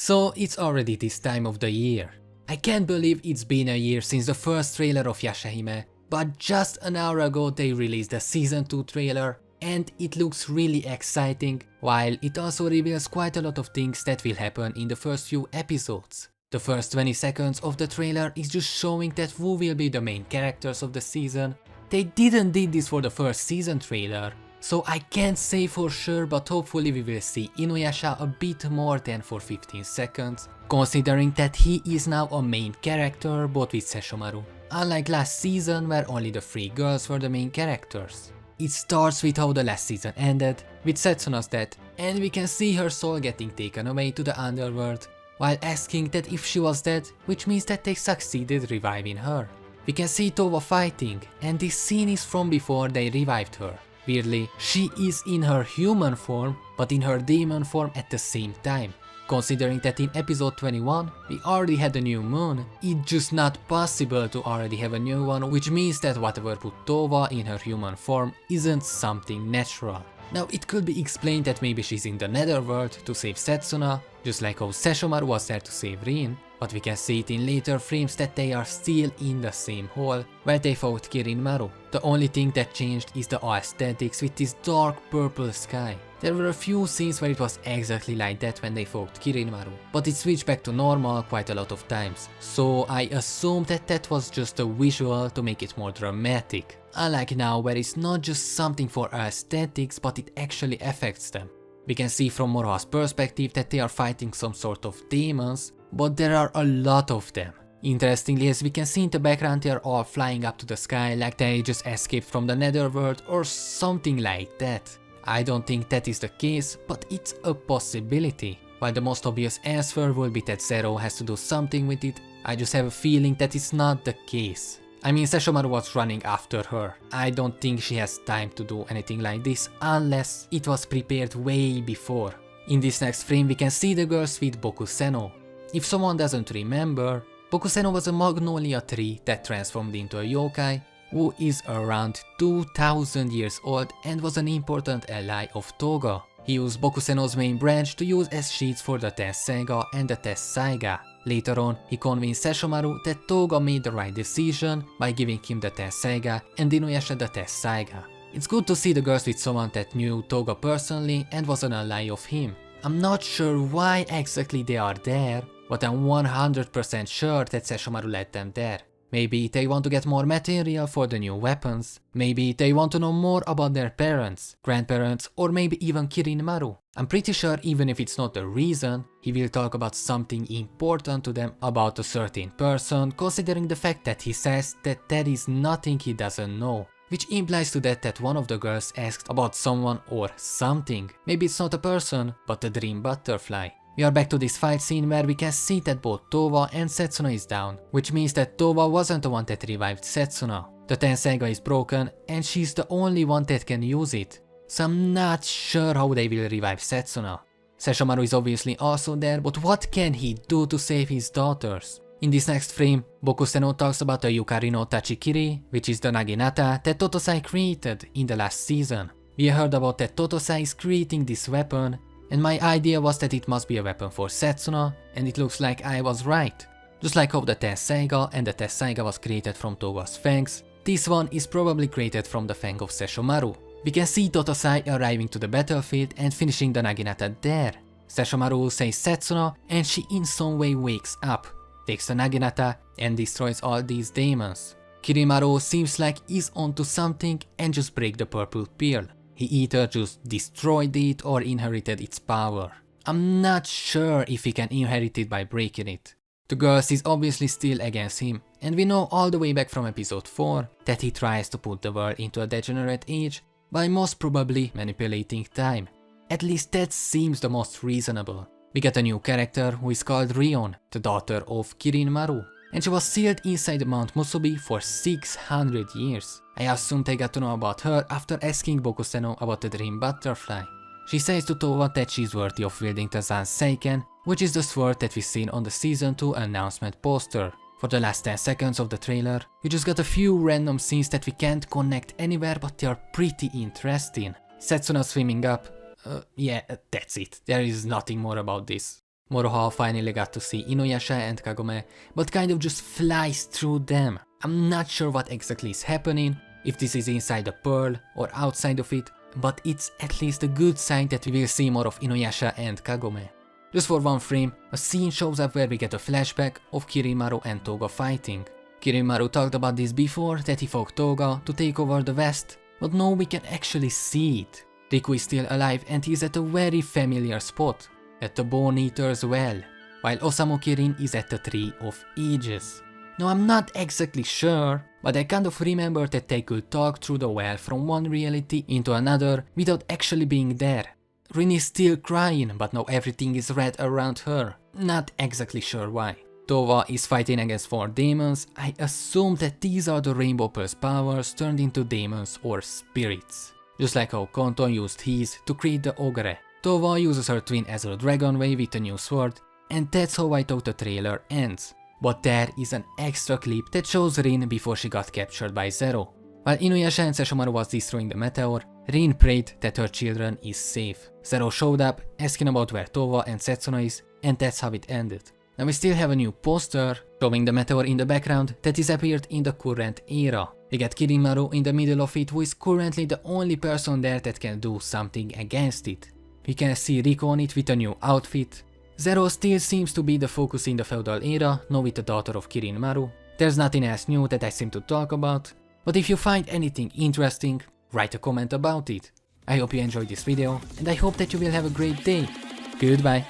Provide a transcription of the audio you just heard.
So it's already this time of the year. I can't believe it's been a year since the first trailer of Yashahime, but just an hour ago they released the season 2 trailer and it looks really exciting, while it also reveals quite a lot of things that will happen in the first few episodes. The first 20 seconds of the trailer is just showing that who will be the main characters of the season. They didn't did this for the first season trailer, so I can't say for sure, but hopefully we will see Inuyasha a bit more than for 15 seconds, considering that he is now a main character both with Sesshoumaru, unlike last season where only the 3 girls were the main characters. It starts with how the last season ended, with Setsuna's death, and we can see her soul getting taken away to the underworld, while asking that if she was dead, which means that they succeeded reviving her. We can see Towa fighting, and this scene is from before they revived her. Weirdly, she is in her human form, but in her demon form at the same time. Considering that in episode 21 we already had a new moon, it's just not possible to already have a new one, which means that whatever put Towa in her human form isn't something natural. Now it could be explained that maybe she's in the netherworld to save Setsuna, just like how Sesshomaru was there to save Rin, but we can see it in later frames that they are still in the same hall where they fought Kirinmaru. The only thing that changed is the aesthetics with this dark purple sky. There were a few scenes where it was exactly like that when they fought Kirinmaru, but it switched back to normal quite a lot of times, so I assume that that was just a visual to make it more dramatic. Unlike now where it's not just something for aesthetics but it actually affects them. We can see from Moroha's perspective that they are fighting some sort of demons, but there are a lot of them. Interestingly, as we can see in the background, they are all flying up to the sky like they just escaped from the netherworld or something like that. I don't think that is the case, but it's a possibility. While the most obvious answer will be that Zero has to do something with it, I just have a feeling that it's not the case. I mean, Sesshomaru was running after her. I don't think she has time to do anything like this unless it was prepared way before. In this next frame we can see the girls with Bokuseno. If someone doesn't remember, Bokuseno was a magnolia tree that transformed into a yokai who is around 2000 years old and was an important ally of Toga. He used Bokuseno's main branch to use as sheets for the Tenseiga and the Tensaiga. Later on, he convinced Sesshomaru that Toga made the right decision by giving him the Tenseiga and Inuyasha the Tensaiga. It's good to see the girls with someone that knew Toga personally and was an ally of him. I'm not sure why exactly they are there, but I'm 100% sure that Sesshomaru led them there. Maybe they want to get more material for the new weapons, maybe they want to know more about their parents, grandparents, or maybe even Kirinmaru. I'm pretty sure even if it's not the reason, he will talk about something important to them about a certain person, considering the fact that he says that there is nothing he doesn't know. Which implies to that one of the girls asked about someone or something. Maybe it's not a person, but a dream butterfly. We are back to this fight scene where we can see that both Towa and Setsuna is down, which means that Towa wasn't the one that revived Setsuna. The Tenseiga is broken and she's the only one that can use it. So I'm not sure how they will revive Setsuna. Sesshomaru is obviously also there, but what can he do to save his daughters? In this next frame, Bokuseno talks about the Yukari no Tachikiri, which is the Naginata that Totosai created in the last season. We heard about that Totosai is creating this weapon, and my idea was that it must be a weapon for Setsuna, and it looks like I was right. Just like how the Tenseiga and the Tensaiga was created from Toga's fangs, this one is probably created from the fang of Sesshomaru. We can see Totosai arriving to the battlefield and finishing the Naginata there. Sesshomaru saves Setsuna and she in some way wakes up, takes the Naginata and destroys all these demons. Kirinmaru seems like he's onto something and just breaks the purple pill. He either just destroyed it or inherited its power. I'm not sure if he can inherit it by breaking it. The girls is obviously still against him, and we know all the way back from episode 4 that he tries to put the world into a degenerate age by most probably manipulating time. At least that seems the most reasonable. We get a new character who is called Rion, the daughter of Kirinmaru, and she was sealed inside Mount Musubi for 600 years. I assume they got to know about her after asking Bokuseno about the dream butterfly. She says to Towa that she's worthy of wielding the Zanseiken, which is the sword that we've seen on the season 2 announcement poster. For the last 10 seconds of the trailer, we just got a few random scenes that we can't connect anywhere, but they are pretty interesting. Setsuna swimming up, yeah, that's it. There is nothing more about this. Moroha finally got to see Inuyasha and Kagome, but kind of just flies through them. I'm not sure what exactly is happening, if this is inside the pearl or outside of it, but it's at least a good sign that we will see more of Inuyasha and Kagome. Just for one frame, a scene shows up where we get a flashback of Kirinmaru and Toga fighting. Kirinmaru talked about this before, that he fought Toga to take over the west, but now we can actually see it. Riku is still alive and he's at a very familiar spot, at the Bone Eater's Well, while Osamu Kirin is at the Tree of Ages. Now I'm not exactly sure, but I kind of remember that they could talk through the well from one reality into another without actually being there. Rin is still crying, but now everything is red around her. Not exactly sure why. Towa is fighting against 4 demons. I assume that these are the Rainbow Pulse powers turned into demons or spirits. Just like how Kanto used his to create the Ogre. Towa uses her twin as a dragon way with a new sword, and that's how I thought the trailer ends. But there is an extra clip that shows Rin before she got captured by Zero. While Inuyasha and Sesshomaru was destroying the meteor, Rin prayed that her children is safe. Zero showed up, asking about where Towa and Setsuna is, and that's how it ended. Now we still have a new poster, showing the meteor in the background that is appeared in the current era. We get Kirinmaru in the middle of it, who is currently the only person there that can do something against it. We can see Riku on it with a new outfit. Zero still seems to be the focus in the feudal era, now with the daughter of Kirinmaru. There's nothing else new that I seem to talk about, but if you find anything interesting, write a comment about it. I hope you enjoyed this video, and I hope that you will have a great day. Goodbye.